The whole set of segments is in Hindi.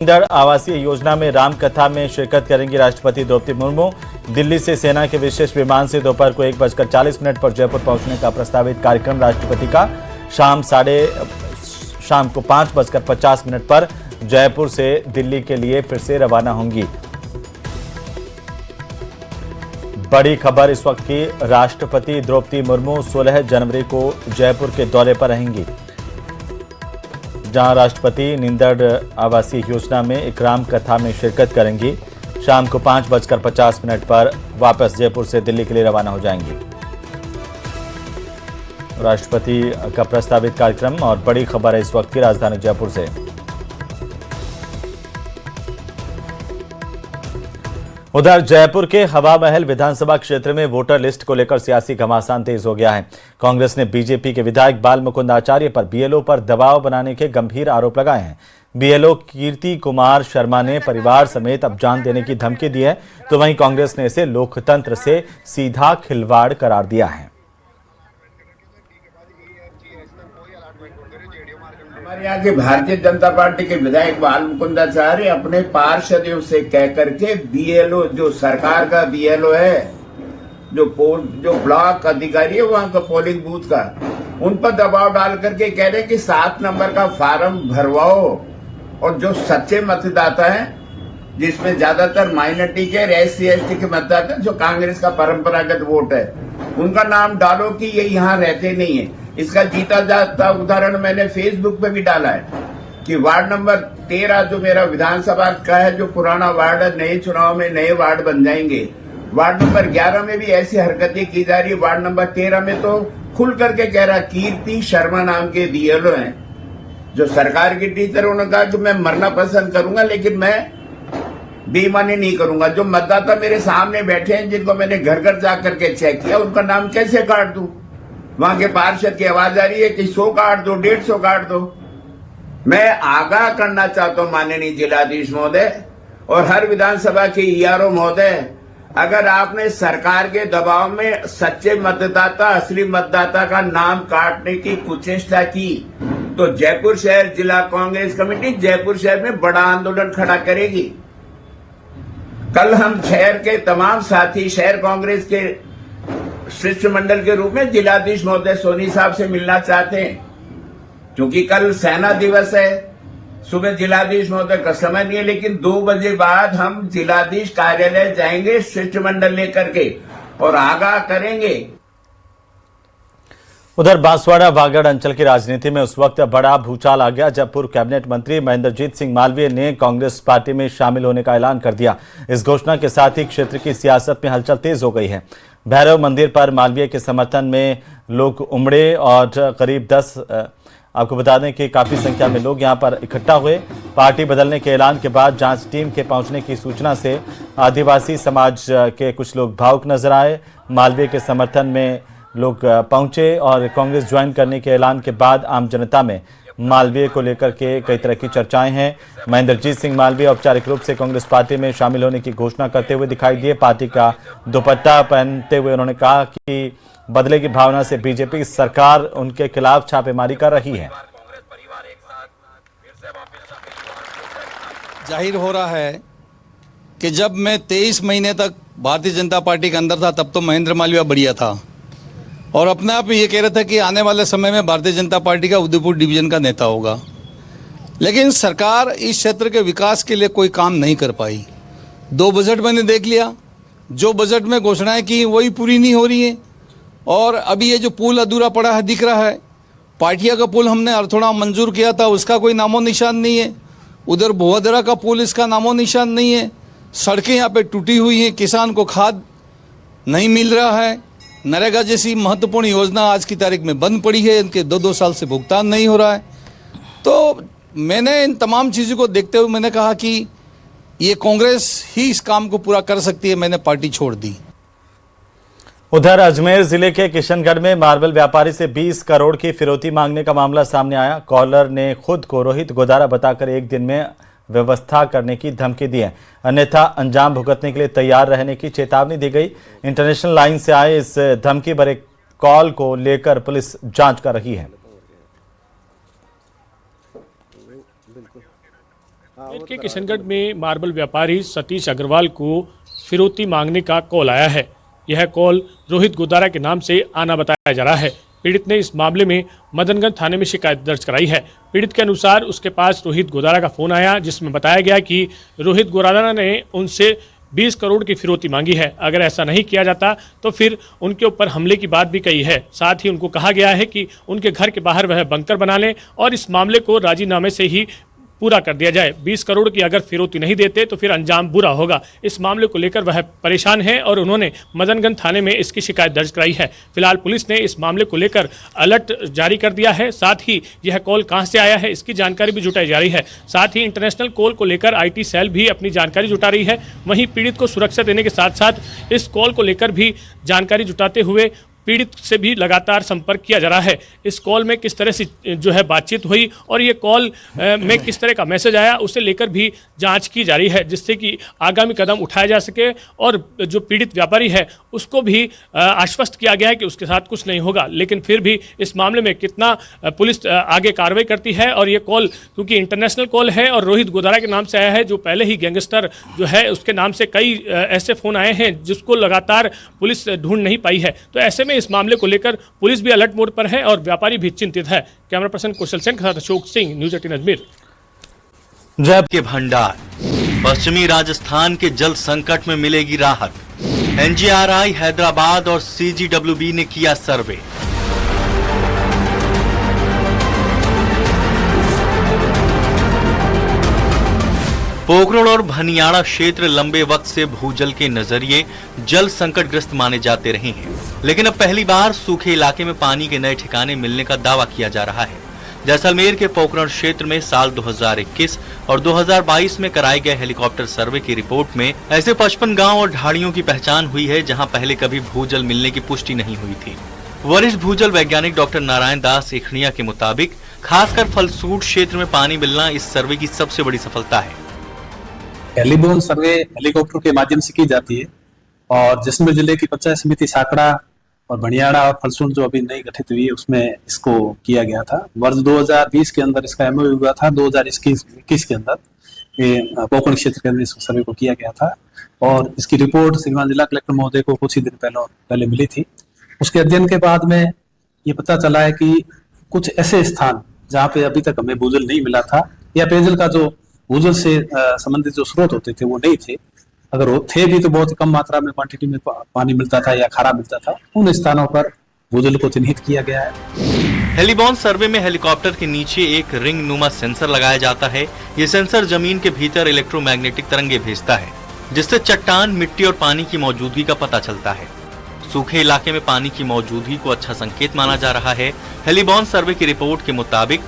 इंदिरा आवासीय योजना में राम कथा में शिरकत करेंगी राष्ट्रपति द्रौपदी मुर्मू। दिल्ली से सेना के विशेष विमान से दोपहर को 1:40 पर जयपुर पहुंचने का प्रस्तावित कार्यक्रम राष्ट्रपति का शाम को 5:50 पर जयपुर से दिल्ली के लिए फिर से रवाना होंगी। बड़ी खबर इस वक्त की, राष्ट्रपति द्रौपदी मुर्मू 16 जनवरी को जयपुर के दौरे पर रहेंगी, जहां राष्ट्रपति इंदिरा आवासीय योजना में एक राम कथा में शिरकत करेंगी। शाम को 5:50 पर वापस जयपुर से दिल्ली के लिए रवाना हो जाएंगी। राष्ट्रपति का प्रस्तावित कार्यक्रम और बड़ी खबर है इस वक्त की राजधानी जयपुर से। उधर जयपुर के हवा महल विधानसभा क्षेत्र में वोटर लिस्ट को लेकर सियासी घमासान तेज हो गया है। कांग्रेस ने बीजेपी के विधायक बाल मुकुंद आचार्य पर बीएलओ पर दबाव बनाने के गंभीर आरोप लगाए हैं। बीएलओ कीर्ति कुमार शर्मा ने परिवार समेत अब जान देने की धमकी दी है, तो वहीं कांग्रेस ने इसे लोकतंत्र से सीधा खिलवाड़ करार दिया है। हमारे यहाँ के भारतीय जनता पार्टी के विधायक बाल मुकुंदाचार्य अपने पार्षदों से कह करके बीएलओ, जो सरकार का बीएलओ है, जो ब्लॉक अधिकारी है वहां का पोलिंग बूथ का, उन पर दबाव डाल करके कह रहे हैं कि 7 नंबर का फार्म भरवाओ, और जो सच्चे मतदाता हैं जिसमें ज्यादातर माइनॉरिटी के SC/ST के मतदाता, जो कांग्रेस का परंपरागत वोट है, उनका नाम डालो कि ये यहाँ रहते नहीं है। इसका जीता जाता उदाहरण मैंने फेसबुक पे भी डाला है कि वार्ड नंबर 13 जो मेरा विधानसभा का है, जो पुराना वार्ड है, नए चुनाव में नए वार्ड बन जाएंगे। वार्ड नंबर 11 में भी ऐसी हरकतें की जा रही है। वार्ड नंबर 13 में तो खुल करके कह रहा, कीर्ति शर्मा नाम के बीएलओ हैं, जो सरकार की टीचर, उन्होंने कहा कि मैं मरना पसंद करूंगा लेकिन मैं बेईमानी नहीं करूंगा। जो मतदाता मेरे सामने बैठे हैं, जिनको मैंने घर घर जाकर के चेक किया, उनका नाम कैसे काट दूं? वहां के पार्षद की आवाज आ रही है कि 100 काट दो, 150 काट दो। मैं आगाह करना चाहता हूं माननीय जिलाधीश महोदय और हर विधानसभा के ERO महोदय, अगर आपने सरकार के दबाव में सच्चे मतदाता, असली मतदाता का नाम काटने की कुचेष्टा की, तो जयपुर शहर जिला कांग्रेस कमेटी जयपुर शहर में बड़ा आंदोलन खड़ा करेगी। कल हम शहर के तमाम साथी शहर कांग्रेस के शिष्टमंडल के रूप में जिलाधीश महोदय सोनी साहब से मिलना चाहते हैं, क्योंकि कल सेना दिवस है। सुबह जिलाधीश महोदय का समय नहीं है, लेकिन 2 बजे बाद हम जिलाधीश कार्यालय जाएंगे शिष्टमंडल लेकर के और आगाह करेंगे। उधर बांसवाड़ा वागड़ अंचल की राजनीति में उस वक्त बड़ा भूचाल आ गया जब पूर्व कैबिनेट मंत्री महेंद्रजीत सिंह मालवीय ने कांग्रेस पार्टी में शामिल होने का ऐलान कर दिया। इस घोषणा के साथ ही क्षेत्र की सियासत में हलचल तेज हो गई है। भैरव मंदिर पर मालवीय के समर्थन में लोग उमड़े और करीब 10 आपको बता दें कि काफी संख्या में लोग यहां पर इकट्ठा हुए। पार्टी बदलने के ऐलान के बाद जांच टीम के पहुंचने की सूचना से आदिवासी समाज के कुछ लोग भावुक नजर आए। मालवीय के समर्थन में लोग पहुंचे और कांग्रेस ज्वाइन करने के ऐलान के बाद आम जनता में मालवीय को लेकर के कई तरह की चर्चाएं हैं। महेंद्रजीत सिंह मालवीय औपचारिक रूप से कांग्रेस पार्टी में शामिल होने की घोषणा करते हुए दिखाई दिए। पार्टी का दुपट्टा पहनते हुए उन्होंने कहा कि बदले की भावना से बीजेपी सरकार उनके खिलाफ छापेमारी कर रही है। जाहिर हो रहा है कि जब मैं 23 महीने तक भारतीय जनता पार्टी के अंदर था, तब तो महेंद्र मालवीय बढ़िया था और अपने आप में ये कह रहा था कि आने वाले समय में भारतीय जनता पार्टी का उदयपुर डिवीजन का नेता होगा। लेकिन सरकार इस क्षेत्र के विकास के लिए कोई काम नहीं कर पाई। 2 बजट मैंने देख लिया, जो बजट में घोषणाएं की वही पूरी नहीं हो रही है। और अभी ये जो पुल अधूरा पड़ा है दिख रहा है, पाटिया का पुल हमने अर्थोड़ा मंजूर किया था, उसका कोई नामो निशान नहीं है। उधर भुवदरा का पुल, इसका नामो निशान नहीं है। सड़कें यहाँ पे टूटी हुई हैं, किसान को खाद नहीं मिल रहा है। नरेगा जैसी महत्वपूर्ण योजना आज की तारीख में बंद पड़ी है, इनके 2-2 साल से भुगतान नहीं हो रहा है। तो मैंने इन तमाम चीज़ों को देखते हुए मैंने कहा कि ये कांग्रेस ही इस काम को पूरा कर सकती है। मैंने पार्टी छोड़ दी। उधर अजमेर जिले के किशनगढ़ में मार्बल व्यापारी से 20 करोड़ की फिरौती मांगने का मामला सामने आया। कॉलर ने खुद को रोहित गोदारा बताकर 1 दिन में व्यवस्था करने की धमकी दी है, अन्यथा अंजाम भुगतने के लिए तैयार रहने की चेतावनी दी गई। इंटरनेशनल लाइन से आए इस धमकी भरे कॉल को लेकर पुलिस जांच कर रही है। के किशनगढ़ में मार्बल व्यापारी सतीश अग्रवाल को फिरौती मांगने का कॉल आया है। यह कॉल रोहित गोदारा के नाम से आना बताया जा रहा है। पीड़ित ने इस मामले में मदनगंज थाने में शिकायत दर्ज कराई है। पीड़ित के अनुसार उसके पास रोहित गोदारा का फोन आया, जिसमें बताया गया कि रोहित गोदारा ने उनसे 20 करोड़ की फिरौती मांगी है। अगर ऐसा नहीं किया जाता तो फिर उनके ऊपर हमले की बात भी कही है। साथ ही उनको कहा गया है कि उनके घर के बाहर वह बंकर बना लें और इस मामले को राजीनामे से ही पूरा कर दिया जाए। 20 करोड़ की अगर फिरौती नहीं देते तो फिर अंजाम बुरा होगा। इस मामले को लेकर वह परेशान है और उन्होंने मदनगंज थाने में इसकी शिकायत दर्ज कराई है। फिलहाल पुलिस ने इस मामले को लेकर अलर्ट जारी कर दिया है। साथ ही यह कॉल कहां से आया है इसकी जानकारी भी जुटाई जा रही है। साथ ही इंटरनेशनल कॉल को लेकर IT सेल भी अपनी जानकारी जुटा रही है। वहीं पीड़ित को सुरक्षा देने के साथ साथ इस कॉल को लेकर भी जानकारी जुटाते हुए पीड़ित से भी लगातार संपर्क किया जा रहा है। इस कॉल में किस तरह से जो है बातचीत हुई और ये कॉल में किस तरह का मैसेज आया उसे लेकर भी जांच की जा रही है, जिससे कि आगामी कदम उठाया जा सके। और जो पीड़ित व्यापारी है उसको भी आश्वस्त किया गया है कि उसके साथ कुछ नहीं होगा। लेकिन फिर भी इस मामले में कितना पुलिस आगे कार्रवाई करती है। और ये कॉल क्योंकि इंटरनेशनल कॉल है और रोहित गोदारा के नाम से आया है, जो पहले ही गैंगस्टर जो है उसके नाम से कई ऐसे फ़ोन आए हैं जिसको लगातार पुलिस ढूंढ नहीं पाई है। तो ऐसे में इस मामले को लेकर पुलिस भी अलर्ट मोड पर है और व्यापारी भी चिंतित है। कैमरा पर्सन कौशल सेन के साथ अशोक सिंह, न्यूज़ 18 अजमेर। जब के भंडार पश्चिमी राजस्थान के जल संकट में मिलेगी राहत। NGRI हैदराबाद और CGWB ने किया सर्वे। पोखरण और भनियाड़ा क्षेत्र लंबे वक्त से भूजल के नजरिए जल संकटग्रस्त माने जाते रहे हैं, लेकिन अब पहली बार सूखे इलाके में पानी के नए ठिकाने मिलने का दावा किया जा रहा है। जैसलमेर के पोखरण क्षेत्र में साल 2021 और 2022 में कराए गए हेलीकॉप्टर सर्वे की रिपोर्ट में ऐसे 55 गांव और ढाड़ियों की पहचान हुई है जहां पहले कभी भूजल मिलने की पुष्टि नहीं हुई थी। वरिष्ठ भूजल वैज्ञानिक डॉक्टर नारायण दास एखणिया के मुताबिक खासकर फलसूट क्षेत्र में पानी मिलना इस सर्वे की सबसे बड़ी सफलता है। हेलीबोन सर्वे हेलीकॉप्टर के माध्यम से की जाती है और जैसलमेर जिले की पंचायत समिति साकड़ा और भनियाड़ा और फलसूट जो अभी नई गठित हुई है उसमें इसको किया गया था। वर्ष 2020 के अंदर इसका MOU हुआ था। 2021 के अंदर ये पोखरण क्षेत्र के अंदर इस सर्वे को किया गया था और इसकी रिपोर्ट श्रीमान जिला कलेक्टर महोदय को कुछ ही दिन पहले मिली थी। उसके अध्ययन के बाद में ये पता चला है कि कुछ ऐसे स्थान जहाँ पे अभी तक हमें भूजल नहीं मिला था या पेयजल का जो भूजल से संबंधित जो स्रोत होते थे वो नहीं थे, अगर वो थे भी तो बहुत कम मात्रा में क्वांटिटी में पानी मिलता था या खारा मिलता था। उन स्थानों पर भूजल को चिन्हित किया गया है। हेलीबॉन सर्वे में हेलीकॉप्टर के नीचे एक रिंग नुमा सेंसर लगाया जाता है। ये सेंसर जमीन के भीतर इलेक्ट्रोमैग्नेटिक तरंगे भेजता है, जिससे चट्टान, मिट्टी और पानी की मौजूदगी का पता चलता है। सूखे इलाके में पानी की मौजूदगी को अच्छा संकेत माना जा रहा है। हेलीबॉन सर्वे की रिपोर्ट के मुताबिक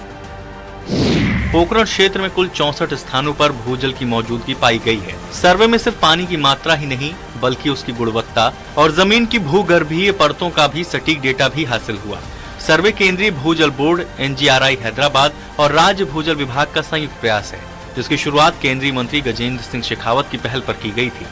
पोखरण क्षेत्र में कुल 64 स्थानों पर भूजल की मौजूदगी पाई गई है। सर्वे में सिर्फ पानी की मात्रा ही नहीं बल्कि उसकी गुणवत्ता और जमीन की भूगर्भीय परतों का भी सटीक डेटा भी हासिल हुआ। सर्वे केंद्रीय भूजल बोर्ड, NGRI हैदराबाद और राज्य भूजल विभाग का संयुक्त प्रयास है, जिसकी शुरुआत केंद्रीय मंत्री गजेंद्र सिंह शेखावत की पहल पर की गई थी।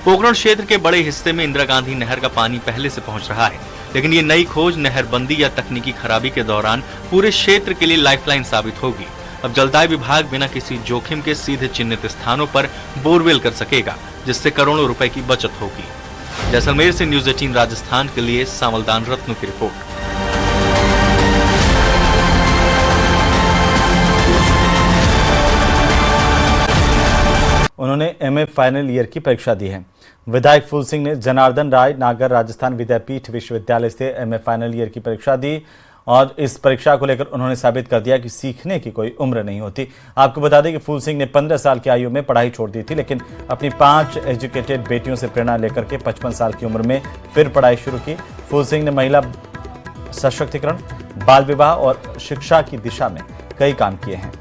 पोखरण क्षेत्र के बड़े हिस्से में इंदिरा गांधी नहर का पानी पहले से पहुंच रहा है, लेकिन ये नई खोज नहरबंदी या तकनीकी खराबी के दौरान पूरे क्षेत्र के लिए लाइफलाइन साबित होगी। अब जलदाय विभाग बिना किसी जोखिम के सीधे चिन्हित स्थानों पर बोरवेल कर सकेगा, जिससे करोड़ों रुपए की बचत होगी। जैसलमेर से न्यूज़ 18 राजस्थान के लिए सामलदान रत्न की रिपोर्ट। उन्होंने MA फाइनल ईयर की परीक्षा दी है। विधायक फूल सिंह ने जनार्दन राय नागर राजस्थान विद्यापीठ विश्वविद्यालय से MA फाइनल ईयर की परीक्षा दी और इस परीक्षा को लेकर उन्होंने साबित कर दिया कि सीखने की कोई उम्र नहीं होती। आपको बता दें कि फूल सिंह ने 15 साल की आयु में पढ़ाई छोड़ दी थी, लेकिन अपनी 5 एजुकेटेड बेटियों से प्रेरणा लेकर के 55 साल की उम्र में फिर पढ़ाई शुरू की। फूल सिंह ने महिला सशक्तिकरण, बाल विवाह और शिक्षा की दिशा में कई काम किए हैं।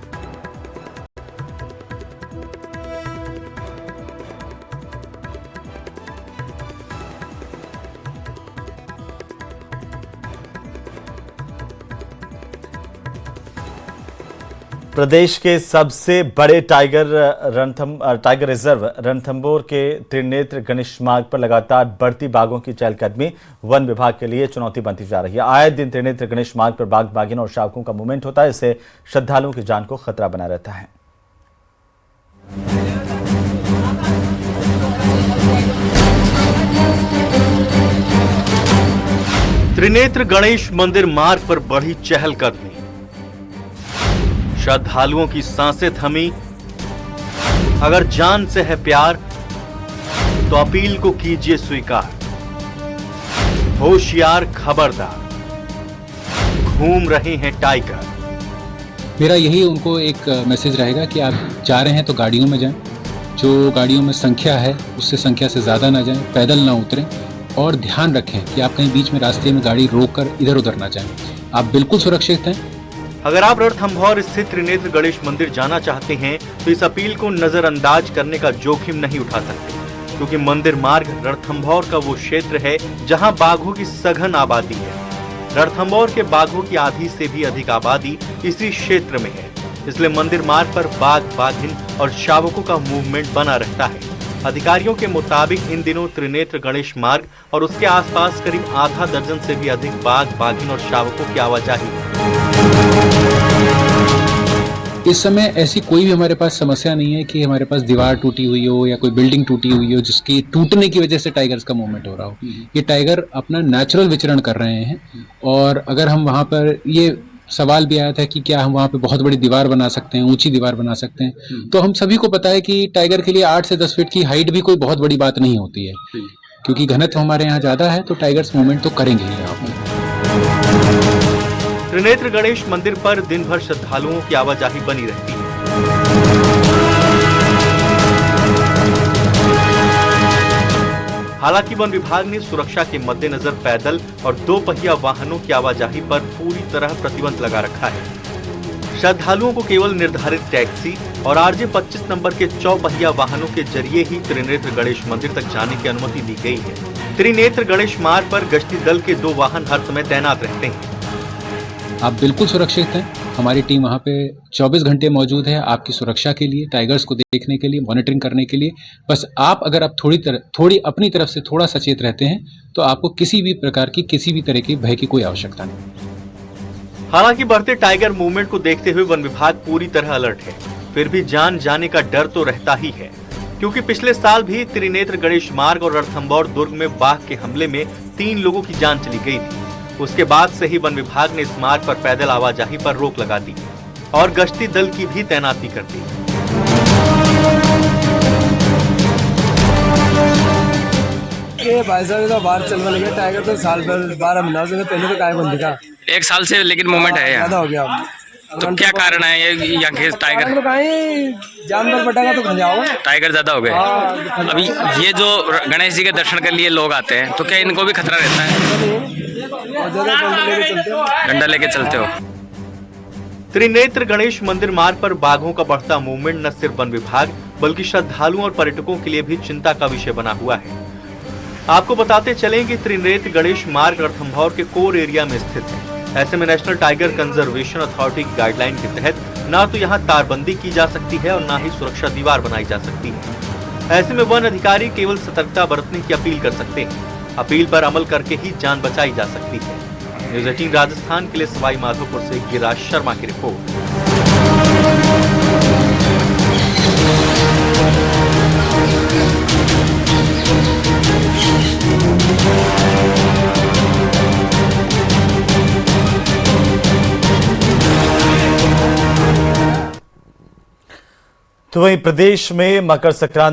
प्रदेश के सबसे बड़े टाइगर रिजर्व रणथंभौर के त्रिनेत्र गणेश मार्ग पर लगातार बढ़ती बाघों की चहलकदमी वन विभाग के लिए चुनौती बनती जा रही है। आए दिन त्रिनेत्र गणेश मार्ग पर बाघ, बाघिन और शावकों का मूवमेंट होता है, इससे श्रद्धालुओं की जान को खतरा बना रहता है। त्रिनेत्र गणेश मंदिर मार्ग पर बढ़ी चहलकदमी, श्रद्धालुओं की सांसें थमी। अगर जान से है प्यार तो अपील को कीजिए स्वीकार। होशियार खबरदार, घूम रहे हैं टाइगर। मेरा यही उनको एक मैसेज रहेगा कि आप जा रहे हैं तो गाड़ियों में जाएं, जो गाड़ियों में संख्या है उससे संख्या से ज़्यादा ना जाएं, पैदल ना उतरें और ध्यान रखें कि आप कहीं बीच में रास्ते में गाड़ी रोककर इधर उधर ना जाएं। आप बिल्कुल सुरक्षित हैं। अगर आप रणथंभौर स्थित त्रिनेत्र गणेश मंदिर जाना चाहते हैं तो इस अपील को नजरअंदाज करने का जोखिम नहीं उठा सकते, क्योंकि मंदिर मार्ग रणथंभौर का वो क्षेत्र है जहां बाघों की सघन आबादी है। रणथंभौर के बाघों की आधी से भी अधिक आबादी इसी क्षेत्र में है, इसलिए मंदिर मार्ग पर बाघ, बाघिन और शावकों का मूवमेंट बना रहता है। अधिकारियों के मुताबिक इन दिनों त्रिनेत्र गणेश मार्ग और उसके आसपास करीब आधा दर्जन से भी अधिक बाघ, बाघिन और शावकों की आवाजाही है। इस समय ऐसी कोई भी हमारे पास समस्या नहीं है कि हमारे पास दीवार टूटी हुई हो या कोई बिल्डिंग टूटी हुई हो जिसकी टूटने की वजह से टाइगर्स का मूवमेंट हो रहा हो। ये टाइगर अपना नेचुरल विचरण कर रहे हैं और अगर हम वहाँ पर, ये सवाल भी आया था कि क्या हम वहाँ पे बहुत बड़ी दीवार बना सकते हैं, ऊंची दीवार बना सकते हैं, तो हम सभी को पता है कि टाइगर के लिए 8 से 10 फीट की हाइट भी कोई बहुत बड़ी बात नहीं होती है, क्योंकि घनत्व हमारे यहाँ ज्यादा है तो टाइगर्स मूवमेंट तो करेंगे ही यहाँ पर। त्रिनेत्र गणेश मंदिर पर दिन भर श्रद्धालुओं की आवाजाही बनी रहती है। हालांकि वन विभाग ने सुरक्षा के मद्देनजर पैदल और 2 पहिया वाहनों की आवाजाही पर पूरी तरह प्रतिबंध लगा रखा है। श्रद्धालुओं को केवल निर्धारित टैक्सी और आरजे 25 नंबर के 4 पहिया वाहनों के जरिए ही त्रिनेत्र गणेश मंदिर तक जाने की अनुमति दी गई है। त्रिनेत्र गणेश मार्ग पर गश्ती दल के 2 वाहन हर समय तैनात रहते हैं। आप बिल्कुल सुरक्षित हैं। हमारी टीम वहाँ पे 24 घंटे मौजूद है आपकी सुरक्षा के लिए, टाइगर्स को देखने के लिए, मॉनिटरिंग करने के लिए। बस अगर आप थोड़ी अपनी तरफ से थोड़ा सचेत रहते हैं तो आपको किसी भी प्रकार की, किसी भी तरह की भय की कोई आवश्यकता नहीं। हालांकि बढ़ते टाइगर मूवमेंट को देखते हुए वन विभाग पूरी तरह अलर्ट है, फिर भी जान जाने का डर तो रहता ही है, क्योंकि पिछले साल भी त्रिनेत्र गणेश मार्ग और रणथंभौर दुर्ग में बाघ के हमले में 3 लोगों की जान चली गई थी। उसके बाद से ही वन विभाग ने इस मार्ग पर पैदल आवाजाही पर रोक लगा दी और गश्ती दल की भी तैनाती कर दी। ये भाई साहब तो बाहर चलने लगे, टाइगर तो साल भर 12 महीना से पहले तो काय बंद दिखा, 1 साल से लेकिन मूवमेंट है ज्यादा हो गया। तो क्या कारण है ये यहाँ के टाइगर? तो कहीं जानवर बटेगा तो खा जाओ, टाइगर ज्यादा हो गए। अभी ये जो गणेश जी के दर्शन के लिए लोग आते हैं तो क्या इनको भी खतरा रहता है? डंडा लेके चलते हो। त्रिनेत्र गणेश मंदिर मार्ग पर बाघों का बढ़ता मूवमेंट न सिर्फ वन विभाग बल्कि श्रद्धालुओं और पर्यटकों के लिए भी चिंता का विषय बना हुआ है। आपको बताते चलें कि त्रिनेत्र गणेश मार्ग रणथंभौर के कोर एरिया में स्थित है। ऐसे में नेशनल टाइगर कंजर्वेशन अथॉरिटी की गाइडलाइन के तहत ना तो यहाँ तारबंदी की जा सकती है और ना ही सुरक्षा दीवार बनाई जा सकती है। ऐसे में वन अधिकारी केवल सतर्कता बरतने की अपील कर सकते हैं। अपील पर अमल करके ही जान बचाई जा सकती है। न्यूज़ 18 राजस्थान के लिए सवाई माधोपुर से गिरिराज शर्मा की रिपोर्ट। तो वहीं प्रदेश में मकर संक्रांति